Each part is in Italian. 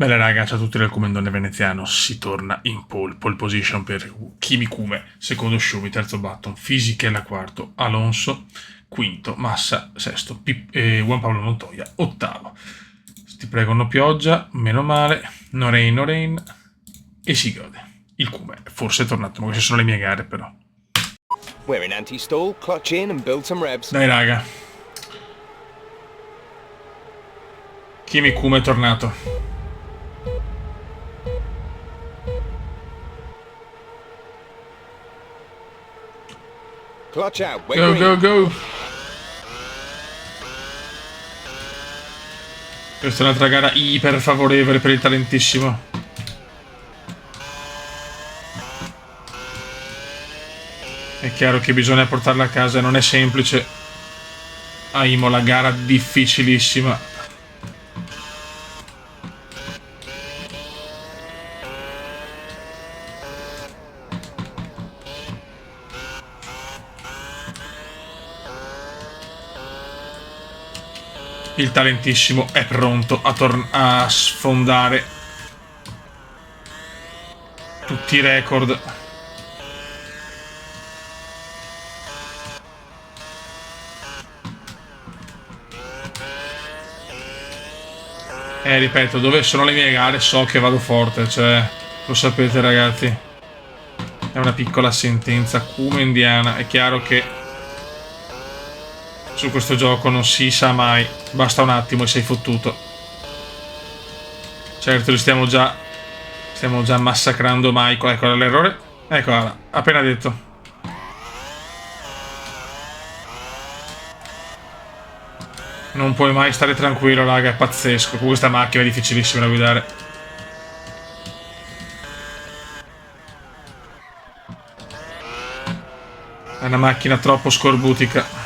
Bene raga, ciao a tutti dal Commendone Veneziano, si torna in pole position per Kimi Kume, secondo Schumi, terzo Button, Fisichella quarto, Alonso quinto, Massa sesto, Juan Pablo Montoya ottavo. Ti pregano pioggia, meno male, no rain, e si gode. Il Kume forse è tornato, ma queste sono le mie gare però. We're in anti-stall, clutch in and build some revs. Dai raga. Kimi Kume è tornato. Clutch out, we're Go, green. go, go! Questa è un'altra gara iper favorevole per il talentissimo. È chiaro che bisogna portarla a casa, non è semplice. A Imola, gara difficilissima. Il talentissimo è pronto a sfondare tutti i record. Ripeto, dove sono le mie gare so che vado forte, cioè, lo sapete ragazzi. È una piccola sentenza Kume indiana, è chiaro che su questo gioco non si sa mai, basta un attimo e sei fottuto. Certo, li stiamo già massacrando Michael. Ecco l'errore, eccola, appena detto. Non puoi mai stare tranquillo raga, è pazzesco. Questa macchina è difficilissima da guidare. È una macchina troppo scorbutica.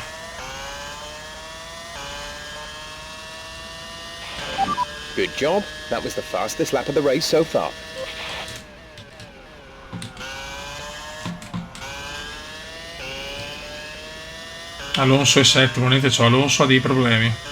Good job. That was the fastest lap of the race so far. Alonso è settimo, niente ciò, Alonso ha dei problemi.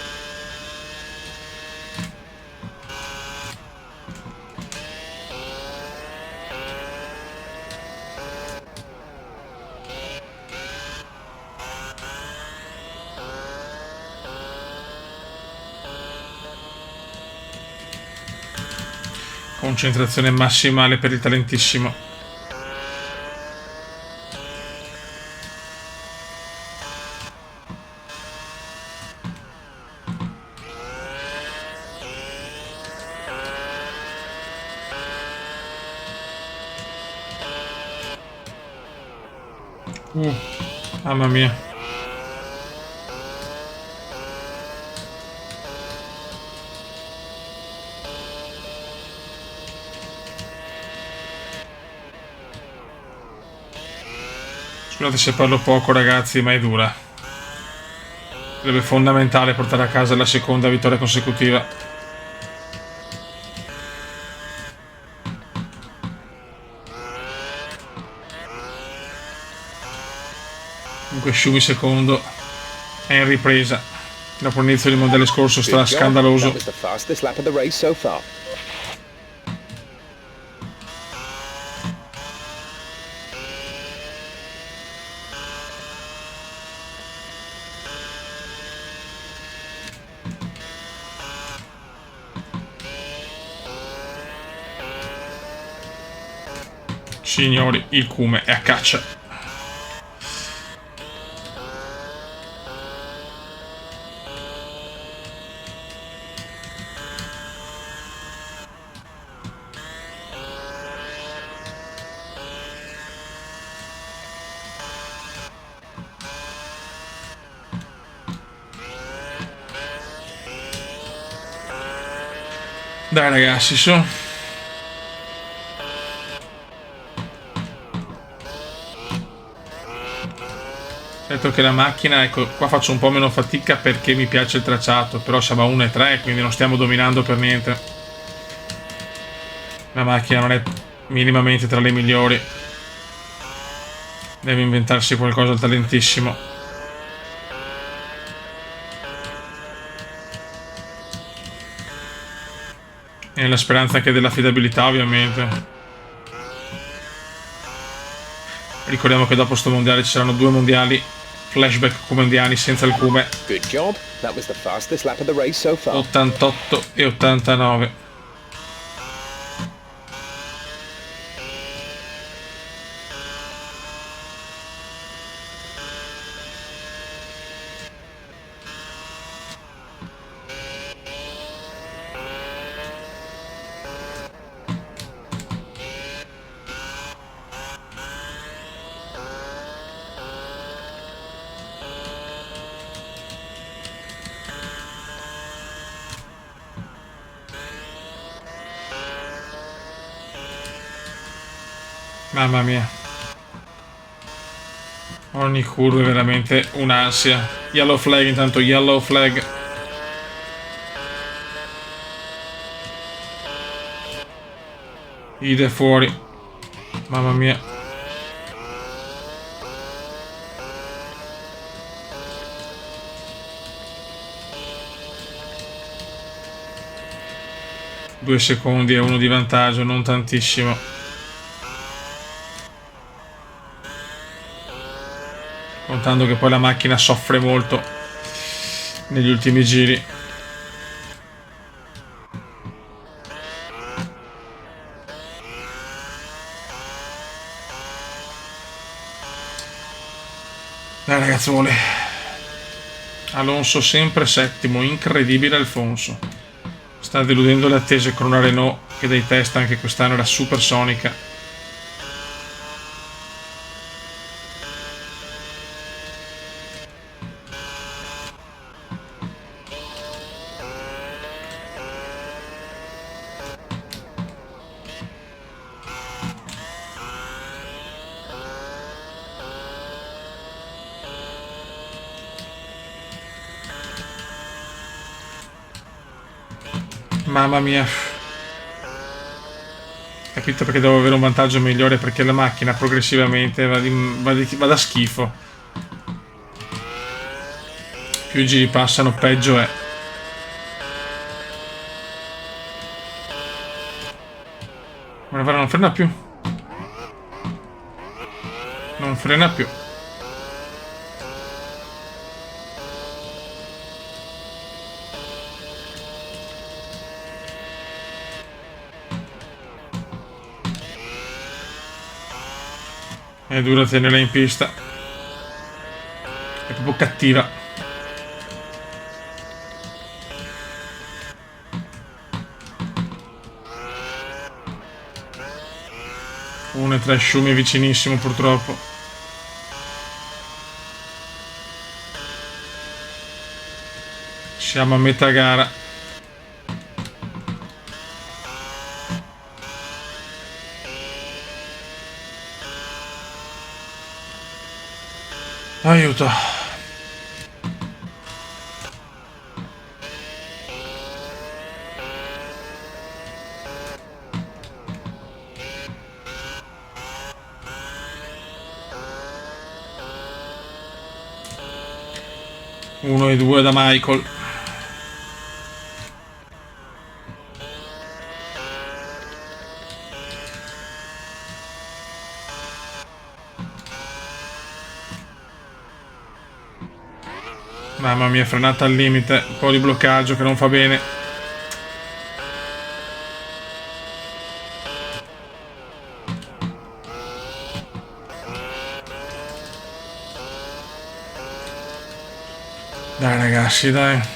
Concentrazione massimale per il talentissimo. Mamma mia. Scusate se parlo poco ragazzi, ma è dura. Sarebbe fondamentale portare a casa la seconda vittoria consecutiva. Comunque Schumi secondo è in ripresa. Dopo l'inizio del mondiale scorso sta Good job. That scandaloso. was the fastest lap of the race so far. Signori, il Kume è a caccia. Dai ragazzi, su. Certo che la macchina, ecco, qua faccio un po' meno fatica perché mi piace il tracciato, però siamo a 1,3, quindi non stiamo dominando per niente. La macchina non è minimamente tra le migliori. Deve inventarsi qualcosa al talentissimo. nella speranza anche dell'affidabilità, ovviamente. Ricordiamo che dopo sto mondiale ci saranno 2 mondiali flashback comandiani senza il cume. Good job. That was the fastest lap of the race so far. 88 e 89. Mamma mia. Ogni curva è veramente un'ansia. Yellow flag intanto, yellow flag. Ide fuori. Mamma mia. Due secondi e 1 di vantaggio, non tantissimo. Contando che poi la macchina soffre molto negli ultimi giri. Dai ragazzuoli. Alonso sempre settimo, incredibile Alfonso. Sta deludendo le attese con una Renault che dai test anche quest'anno era supersonica. Mamma mia. Capito perché devo avere un vantaggio migliore? Perché la macchina progressivamente va da schifo. Più i giri passano, peggio è. Guarda, non frena più. Non frena più. È dura tenerla in pista. È proprio cattiva. Uno e 3 Schumi vicinissimo purtroppo. Siamo a metà gara. Aiuto. Uno e 2 da Michael. Mamma mia, frenata al limite, un po' di bloccaggio che non fa bene. Dai ragazzi, dai.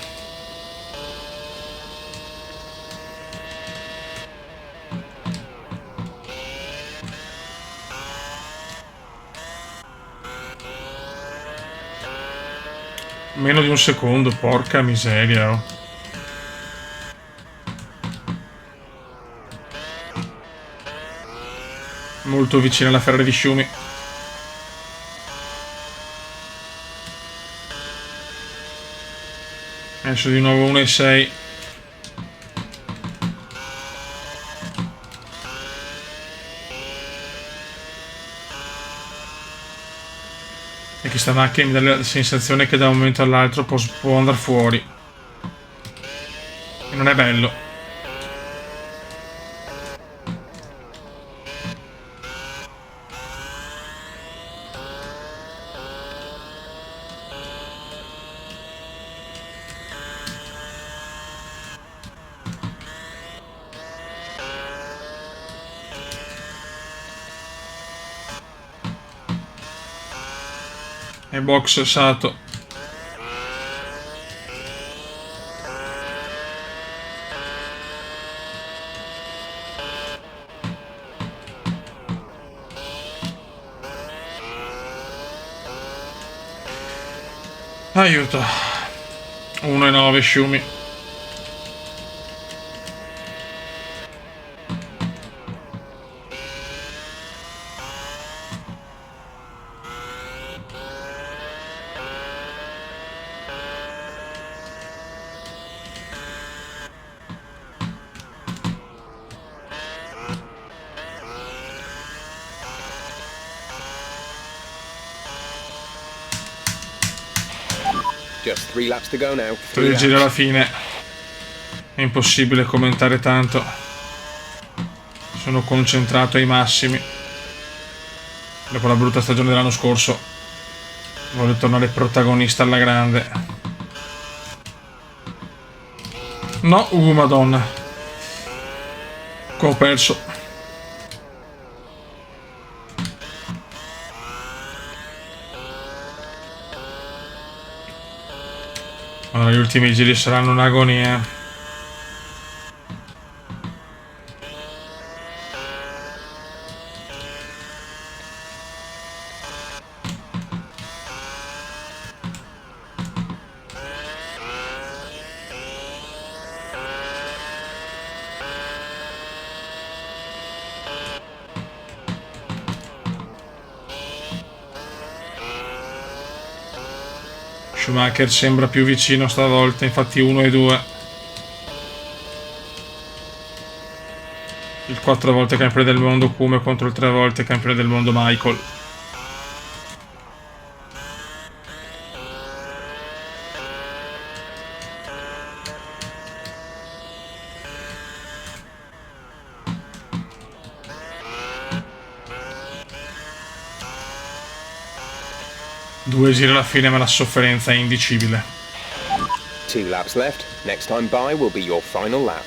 Meno di un secondo, porca miseria. Oh. Molto vicino alla Ferrari di Schumi. Adesso di nuovo 1 e 6. E questa macchina mi dà la sensazione che da un momento all'altro può andare fuori. E non è bello. E box Sato. Aiuto. 1,9 Shumi. Just 3 laps to go now. 3 giri alla fine. È impossibile commentare tanto. Sono concentrato ai massimi. Dopo la brutta stagione dell'anno scorso voglio tornare protagonista alla grande. No, madonna. Qua ho perso. Allora, gli ultimi giri saranno un'agonia. Schumacher sembra più vicino stavolta, infatti 1 e 2. Il 4 volte campione del mondo Kume contro il 3 volte campione del mondo Michael. Due giri alla fine, ma la sofferenza è indicibile. 2 laps left. Next time by will be your final lap.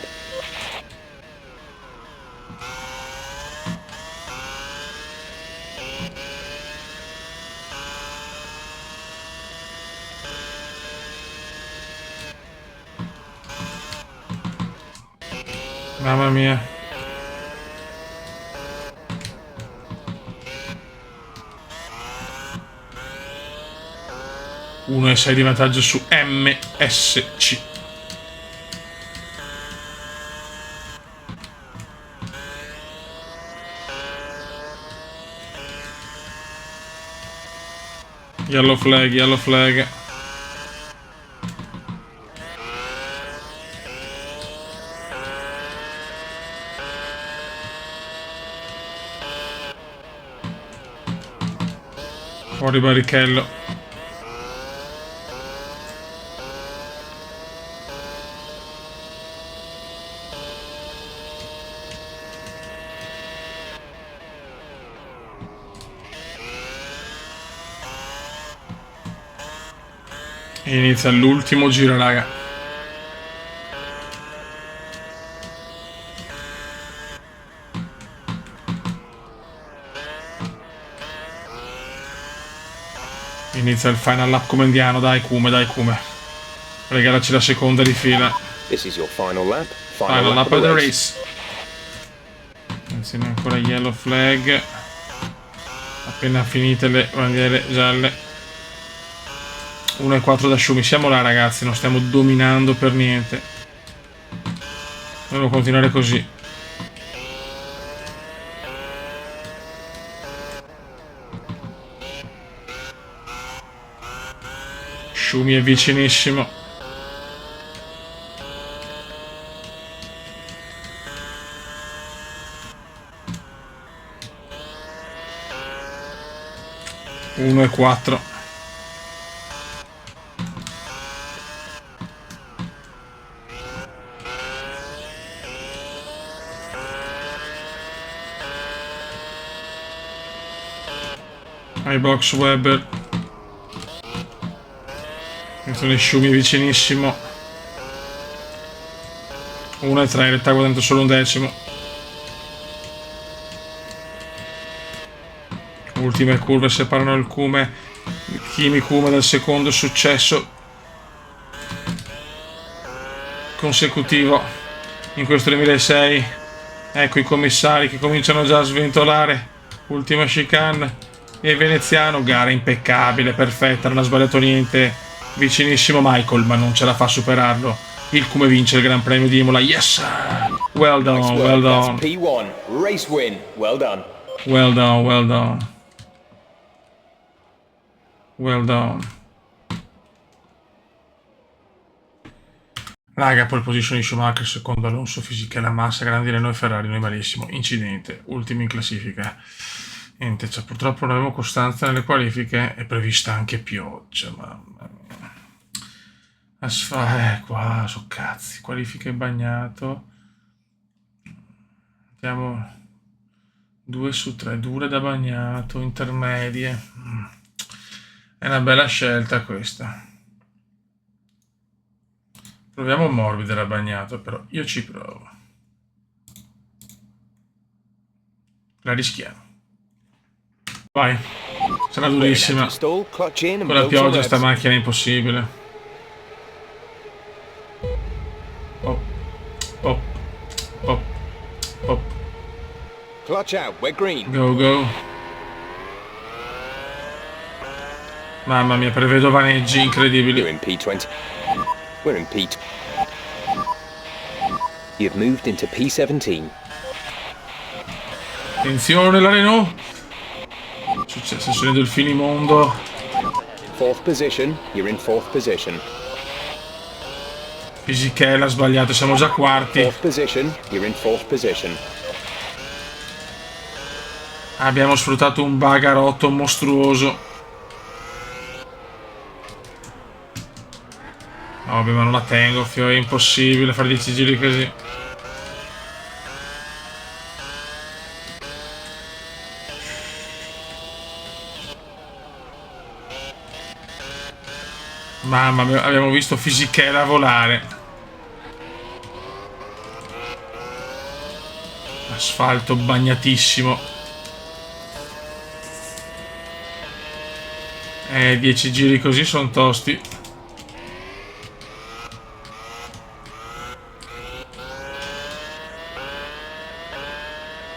Mamma mia. Uno e 6 di vantaggio su MSC. Yellow flag, yellow flag. Fuori Barrichello. Inizia l'ultimo giro, raga. Inizia il final lap come indiano, dai Kume, dai Kume. Regalaci la seconda di fila. This is your final lap. Final lap of the race. Insieme ancora yellow flag. Appena finite le bandiere gialle. 1 e 4 da Shumi. Siamo là, ragazzi, non stiamo dominando per niente. Dobbiamo continuare così. Shumi è vicinissimo. Uno e 4. Ai box Webber. Sono Shumi vicinissimo. 1 e 3, in realtà guadagnato solo un decimo. Ultime curve separano il Kume Kimi Kuma dal secondo successo consecutivo in questo 2006. Ecco i commissari che cominciano già a sventolare. Ultima chicane e veneziano, gara impeccabile, perfetta, non ha sbagliato niente. Vicinissimo Michael, ma non ce la fa a superarlo. Il Come vince il Gran Premio di Imola. Yes sir! Well done, Nice well work. That's done. P1. Race win. Well done. Well done, well done. Well done. Raga, pole position di Schumacher, secondo Alonso, Fisichella, Massa, grandi Renault e Ferrari, noi malissimo. Incidente, ultimi in classifica. Niente, cioè, purtroppo non abbiamo costanza nelle qualifiche, è prevista anche pioggia, mamma mia. Qua, so cazzi, qualifiche bagnato. Andiamo 2 su 3, dure da bagnato, intermedie. È una bella scelta questa. Proviamo morbida da bagnato, però io ci provo. La rischiamo. Vai. Sarà durissima. Stall, clutch in and Con la build some pioggia sta revs. macchina è impossibile. Pop, pop, pop, pop. Clutch out. We're green. Go, go. Mamma mia, prevedo vaneggi You're incredibili. in P20. We're in P. You've moved into P17. Attenzione la Renault. Successo sulle del finimondo. Fourth position. You're in fourth position. Fisichella ha sbagliato, siamo già quarti. Fourth position. You're in fourth position. Abbiamo sfruttato un bagarotto mostruoso. No, vabbè, ma non la tengo, fio, è impossibile fare 10 giri così. Mamma mia, abbiamo visto Fisichella volare. Asfalto bagnatissimo. 10 giri così sono tosti.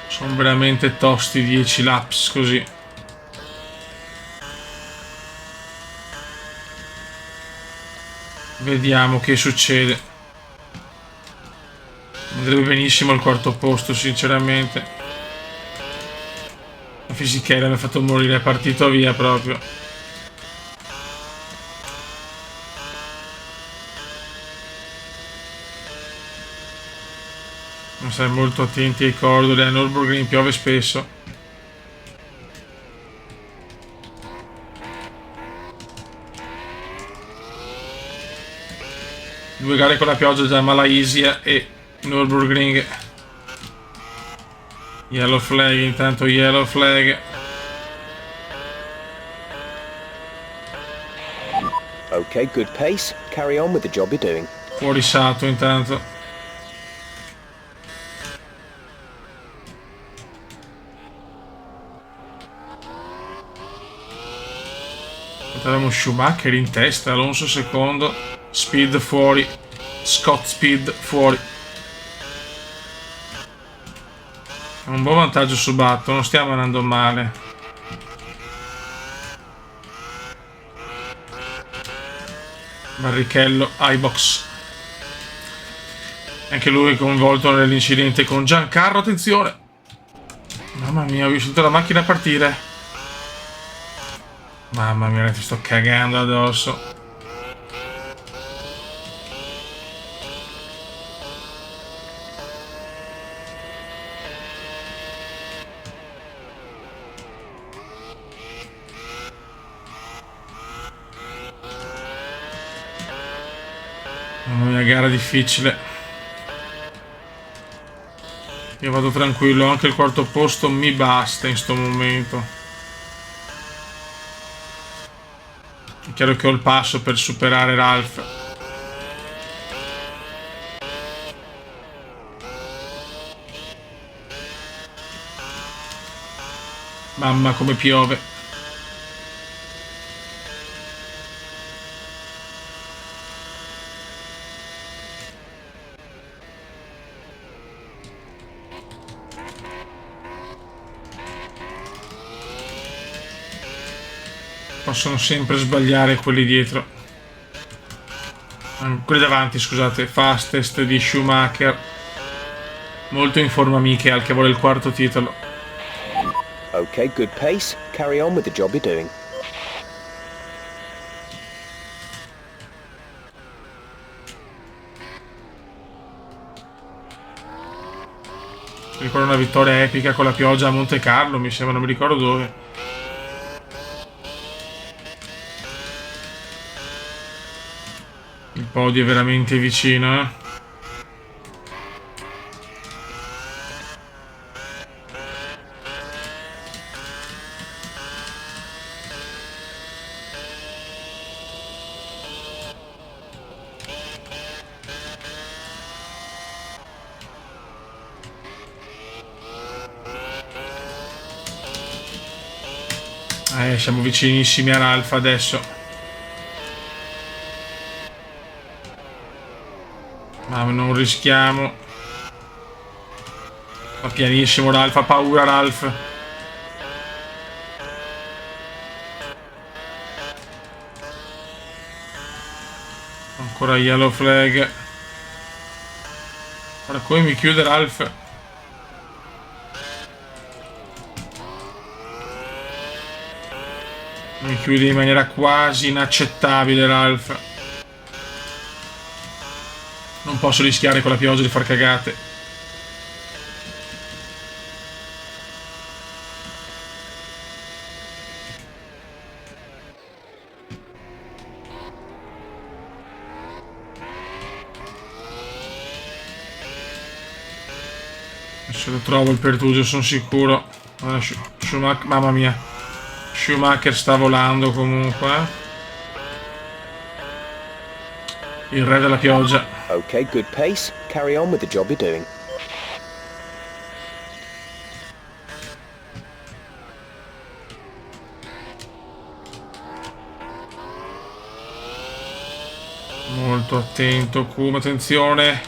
Sono veramente tosti 10 laps così. Vediamo che succede. Andrebbe benissimo al quarto posto, sinceramente. La Fisichella mi ha fatto morire, è partito via proprio. Non stare molto attenti ai cordoli, a Nürburgring piove spesso. Due gare con la pioggia, già Malaysia e Nürburgring. Yellow flag, intanto yellow flag. Okay, good pace. Carry on with the job you're doing. Fuori Sato intanto. Avevamo Schumacher in testa, Alonso secondo, Speed fuori, Scott Speed fuori. Un buon vantaggio su Button, non stiamo andando male. Barrichello, iBox. Anche lui è coinvolto nell'incidente con Giancarlo, attenzione. Mamma mia, ho visto la macchina partire. Mamma mia, ti sto cagando addosso. Mamma mia, gara difficile. Io vado tranquillo, anche il quarto posto mi basta in sto momento. È chiaro che ho il passo per superare Ralph. Mamma come piove. possono sempre sbagliare quelli dietro. Quelli davanti, scusate. Fastest di Schumacher. Molto in forma Michael, che vuole il quarto titolo. Okay, good pace. Carry on with the job you're doing. Ricordo una vittoria epica con la pioggia a Monte Carlo, mi sembra, non mi ricordo dove. Il podio è veramente vicino, eh. Siamo vicinissimi all'Alfa adesso. Ma non rischiamo. Va pianissimo Ralph, ha paura Ralph. Ancora yellow flag. Ora come mi chiude Ralph. Mi chiude in maniera quasi inaccettabile Ralph. Non posso rischiare con la pioggia di far cagate. Adesso lo trovo il Pertugio, sono sicuro. Schumacher, mamma mia. Schumacher sta volando comunque. Il re della pioggia. Okay, good pace. Carry on with the job you're doing. Molto attento, Kuma, attenzione.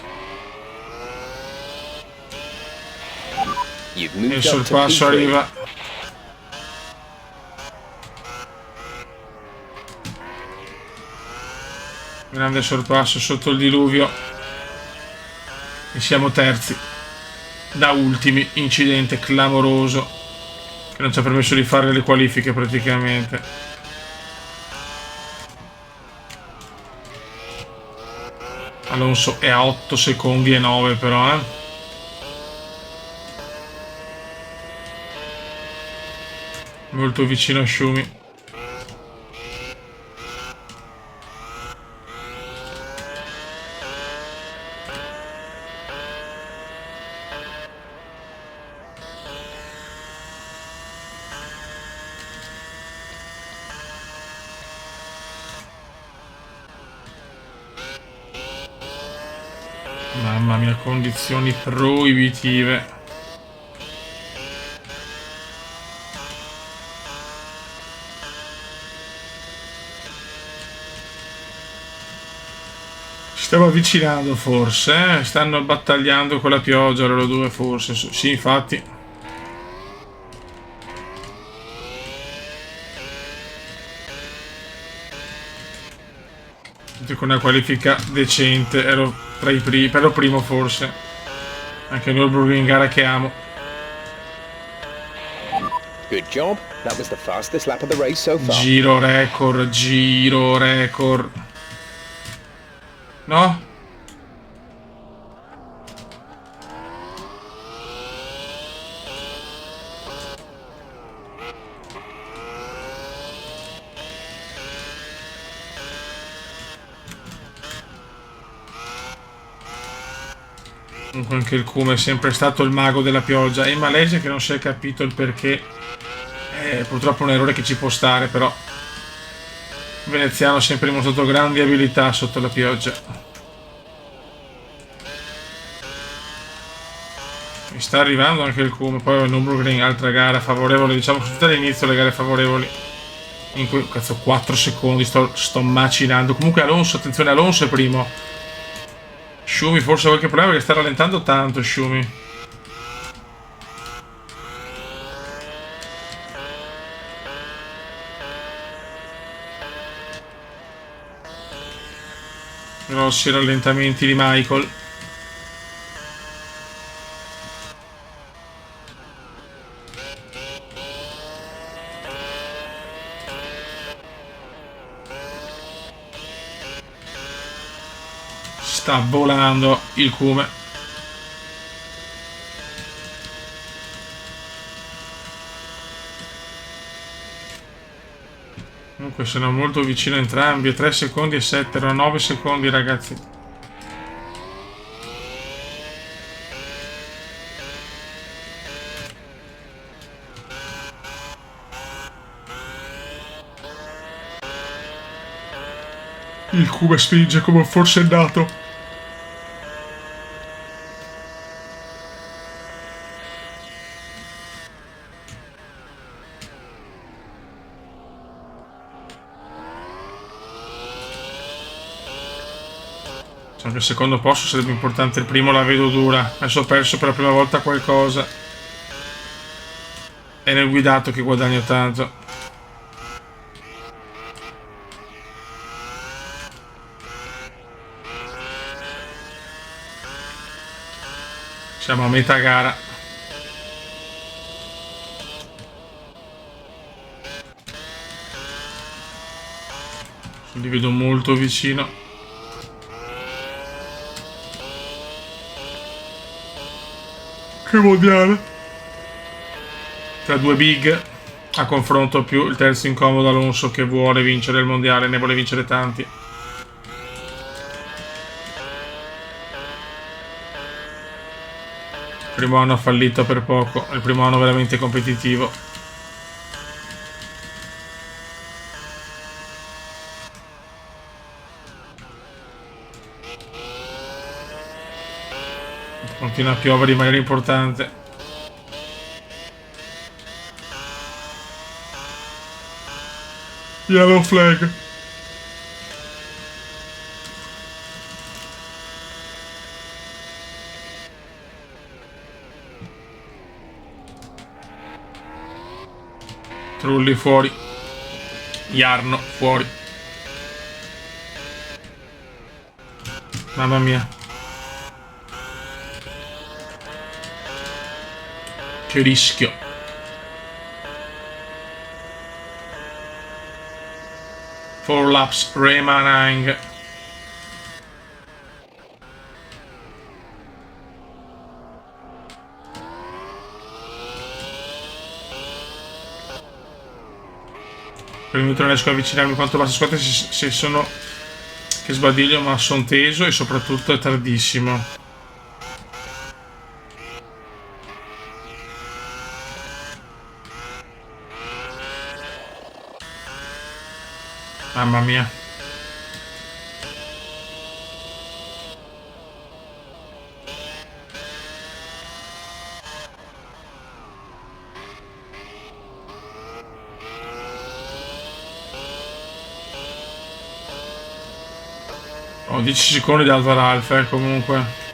Il sorpasso arriva. Grande sorpasso sotto il diluvio. E siamo terzi. Da ultimi, incidente clamoroso che non ci ha permesso di fare le qualifiche praticamente. Alonso è a 8 secondi e 9 però, molto vicino a Schumi. Mamma mia, condizioni proibitive. Stiamo avvicinando forse, stanno battagliando con la pioggia loro due forse, sì infatti. Con una qualifica decente, ero tra i primi, ero primo forse. Anche Nürburgring in gara che amo. Good job. That was the fastest lap of the race so far. Giro record, giro record. No? Comunque anche il Kuma è sempre stato il mago della pioggia. E in Malesia che non si è capito il perché. Purtroppo è un errore che ci può stare, però il veneziano ha sempre dimostrato grandi abilità sotto la pioggia. Mi sta arrivando anche il Kuma. Poi il Nürburgring, altra gara favorevole, diciamo tutte all'inizio le gare favorevoli, in cui cazzo 4 secondi sto macinando. Comunque Alonso, attenzione, Alonso è primo. Schumi forse ha qualche problema perché sta rallentando tanto Schumi. Grossi rallentamenti di Michael. Sta volando il Cume. Comunque sono molto vicino a entrambi. 3 secondi e 7, erano 9 secondi, ragazzi. Il Cume spinge come un forsennato. Diciamo che il secondo posto sarebbe importante, il primo la vedo dura. Adesso ho perso per la prima volta qualcosa. È nel guidato che guadagno tanto. Siamo a metà gara. Li vedo molto vicino. Che mondiale! Tra due big a confronto più il terzo incomodo Alonso che vuole vincere il mondiale, ne vuole vincere tanti. Il primo anno ha fallito per poco, il primo anno veramente competitivo. Continua a piovere in maniera importante. Yellow flag. Trulli fuori. Jarno fuori. Mamma mia. Che rischio. Four laps remaining. Per il minuto non riesco a avvicinarmi quanto basta. Scusate se sono che sbadiglio, ma sono teso e soprattutto è tardissimo. Mamma mia. Ho 10 secondi di Alfa Ralph, comunque.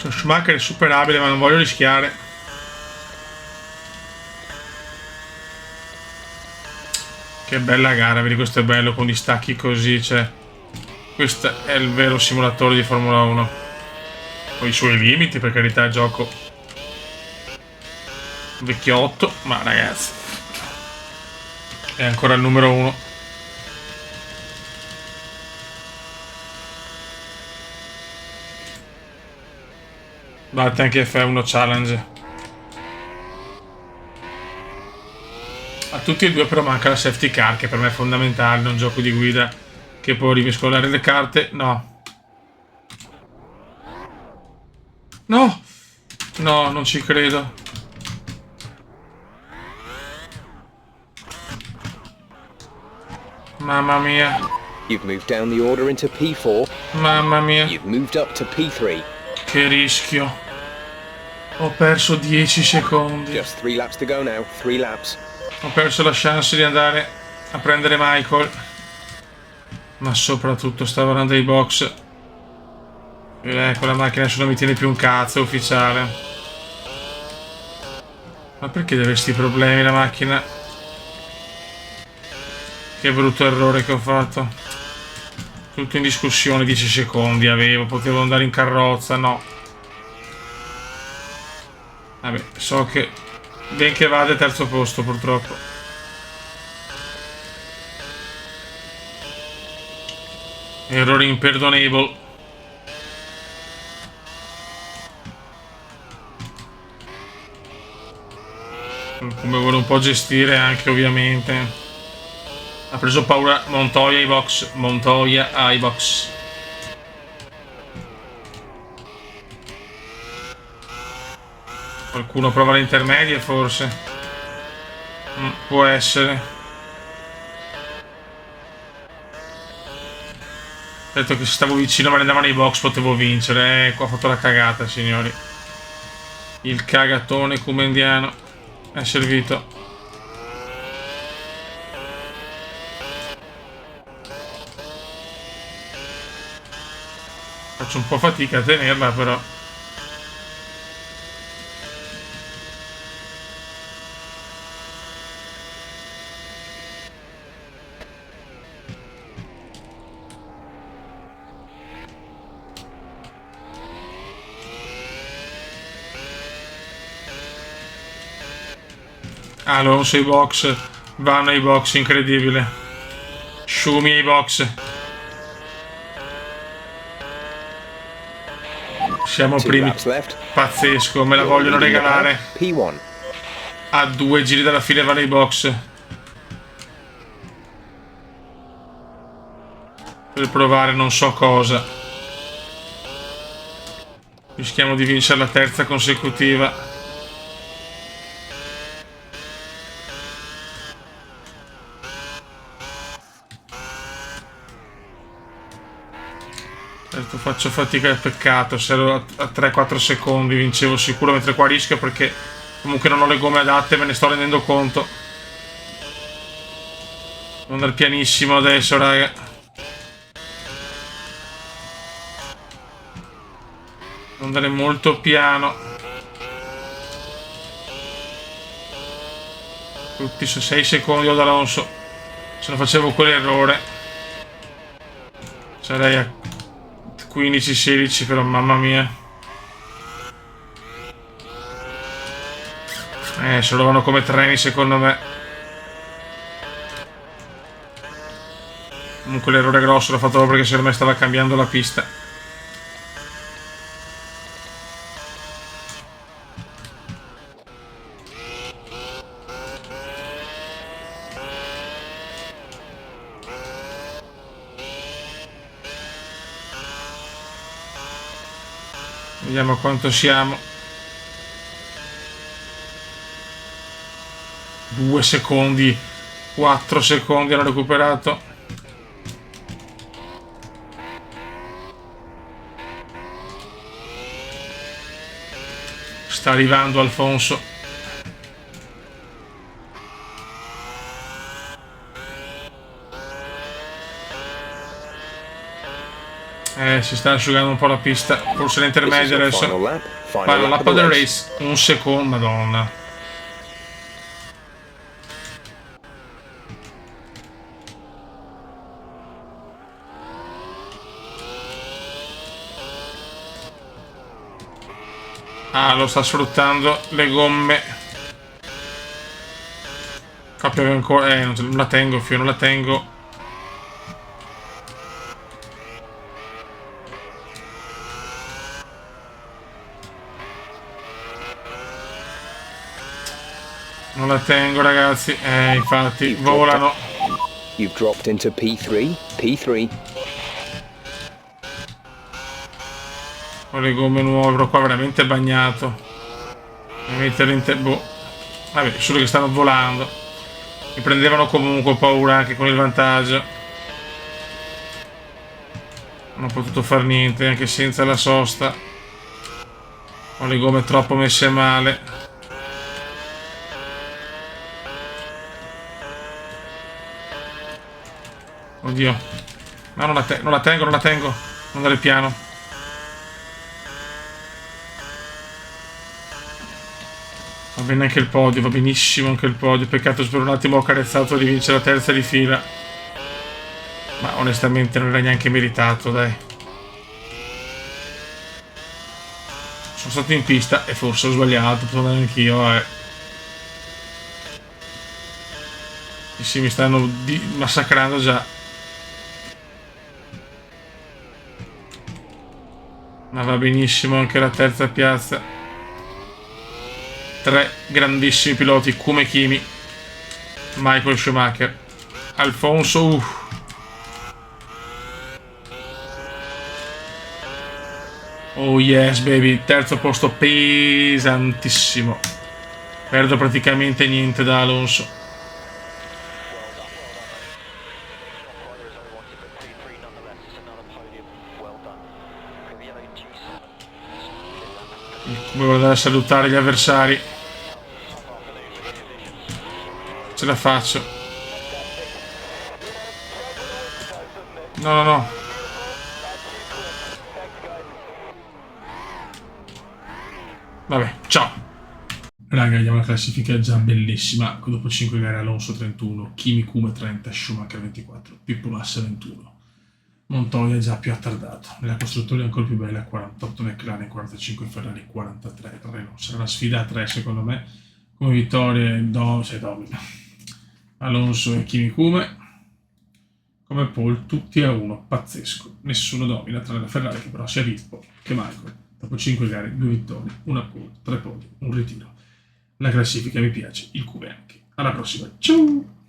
Schumacher è superabile, ma non voglio rischiare. Che bella gara, vedi, questo è bello con gli stacchi così, cioè. Questo è il vero simulatore di Formula 1. Con i suoi limiti, per carità, il gioco vecchiotto, ma ragazzi, è ancora il numero 1. Batte anche F1 Challenge. A tutti e due però manca la safety car, che per me è fondamentale in un gioco di guida che può rimescolare le carte. No. No! No, non ci credo. Mamma mia. You've moved down the order into P4. Mamma mia. You've moved up to P3. Che rischio. Ho perso 10 secondi. Just 3 laps to go now. 3 laps. Ho perso la chance di andare a prendere Michael. Ma soprattutto stavo andando ai box. Con la macchina adesso non mi tiene più un cazzo, è ufficiale. Ma perché deve questi problemi la macchina? Che brutto errore che ho fatto. Tutto in discussione, 10 secondi avevo, potevo andare in carrozza, no. Vabbè, so che ben che vada è terzo posto purtroppo. Errore imperdonable. Come vuole un po' gestire anche ovviamente. Ha preso paura Montoya ai box. Montoya ai box. Qualcuno prova le intermedie forse? Può essere. Ho detto che se stavo vicino me ne andavo nei box potevo vincere. Qua ho fatto la cagata, signori. Il cagatone cumendiano è servito. Faccio un po' fatica a tenerla però. Alonso ai box. Vanno ai box, incredibile. Schumi ai box. Siamo primi. Pazzesco, me la vogliono regalare. P1. A 2 giri dalla fine va nei box. Per provare non so cosa. Rischiamo di vincere la terza consecutiva. Certo, faccio fatica, è peccato. Se ero a 3-4 secondi vincevo sicuro, mentre qua rischio perché comunque non ho le gomme adatte, me ne sto rendendo conto. Devo andare pianissimo adesso, raga. Devo andare molto piano. Tutti su 6 secondi ad Alonso. Se non facevo quell'errore sarei a 15-16, però mamma mia. Se lo vanno come treni secondo me. Comunque l'errore grosso l'ho fatto perché secondo me stava cambiando la pista. Vediamo quanto siamo. 2 secondi. 4 secondi hanno recuperato. Sta arrivando Alfonso. Si sta asciugando un po' la pista. Forse l'intermedia adesso. Final lap del race. Un secondo, madonna. Lo sta sfruttando le gomme. Copia ancora. Non la tengo, Fio, non la tengo. Non la tengo, ragazzi. Infatti, volano. You've dropped into P3. P3. Con le gomme nuove, però qua veramente bagnato. Boh. Vabbè, solo che stanno volando. Mi prendevano comunque, ho paura anche con il vantaggio. Non ho potuto fare niente, anche senza la sosta. Ho le gomme troppo messe male. Oddio. No, non la tengo. Non andare piano. bene anche il podio, va benissimo anche il podio. Peccato per un attimo ho carezzato di vincere la terza di fila. Ma onestamente non era neanche meritato, dai. Sono stato in pista e forse ho sbagliato, posso andare anch'io, Sì, mi stanno massacrando già. Ma va benissimo anche la terza piazza. 3 grandissimi piloti come Kimi, Michael Schumacher, Alfonso. Oh yes baby, terzo posto pesantissimo. Perdo praticamente niente da Alonso. Come vado a salutare gli avversari. Ce la faccio. No. Vabbè, ciao. Raga, vediamo la classifica già bellissima. Dopo 5 gare Alonso 31, Kimi Kume 30, Schumacher 24, Pippo Massa 21. Montoya già più attardato. Nella costruttori ancora più bella 48, McLaren 45, Ferrari 43. Renault sarà una sfida a 3 secondo me. Come vittorie domina. Alonso e Kimi Kume. Come pole tutti a 1, pazzesco. Nessuno domina tranne la Ferrari che però sia Pippo che Michael. Dopo 5 gare, 2 vittorie, una pole, 3 podi, un ritiro. La classifica mi piace, il Kume anche. Alla prossima, ciao!